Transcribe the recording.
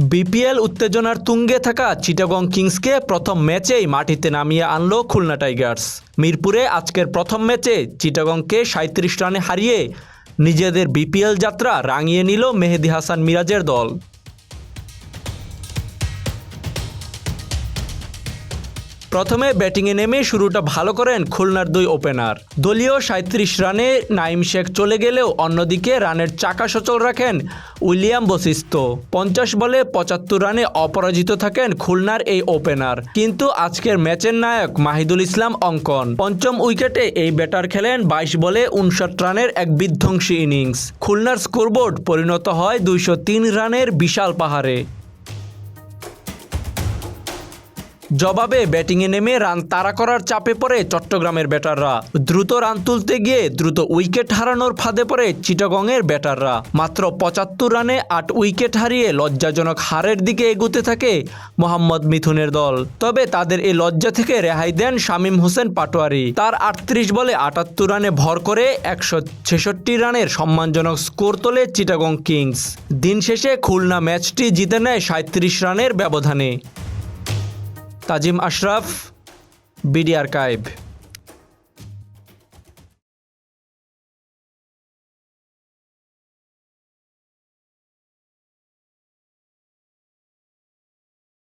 BPL উত্তেজনার তুঙ্গে থাকা চিটাগং কিংসকে প্রথম ম্যাচেই মাটিতে নামিয়ে আনল খুলনা টাইগার্স। মিরপুরে আজকের প্রথম ম্যাচে চিটাগংকে ৩৭ রানে হারিয়ে নিজেদের বিপিএল যাত্রা রাঙিয়ে নিল মেহেদী হাসান মিরাজের দল। প্রথমে ব্যাটিংয়ে নেমে শুরুটা ভালো করেন খুলনার দুই ওপেনার। দলীয় ৩৭ রানে নাঈম শেখ চলে গেলেও অন্যদিকে রানের চাকা সচল রাখেন উইলিয়াম বশিষ্ঠ। ৫০ বলে ৭৫ রানে অপরাজিত থাকেন খুলনার এই ওপেনার। কিন্তু আজকের ম্যাচের নায়ক মাহিদুল ইসলাম অঙ্কন। পঞ্চম উইকেটে এই ব্যাটার খেলেন ২২ বলে ৫৯ রানের এক বিধ্বংসী ইনিংস। খুলনার স্কোরবোর্ড পরিণত হয় ২০৩ রানের বিশাল পাহাড়ে। জবাবে ব্যাটিংয়ে নেমে রান তাড়া করার চাপে পড়ে চট্টগ্রামের ব্যাটাররা। দ্রুত রান তুলতে গিয়ে দ্রুত উইকেট হারানোর ফাঁদে পড়ে চিটাগংয়ের ব্যাটাররা। মাত্র ৭৫ রানে ৮ উইকেট হারিয়ে লজ্জাজনক হারের দিকে এগুতে থাকে মোহাম্মদ মিথুনের দল। তবে তাদের এই লজ্জা থেকে রেহাই দেন শামীম হোসেন পাটোয়ারি। তার ৩৮ বলে ৭৮ রানে ভর করে ১৬৬ রানের সম্মানজনক স্কোর তোলে চিটাগং কিংস। দিন শেষে খুলনা ম্যাচটি জিতে নেয় ৩৭ রানের ব্যবধানে। তাজিম আশরাফ, বিডি আর্কাইভ।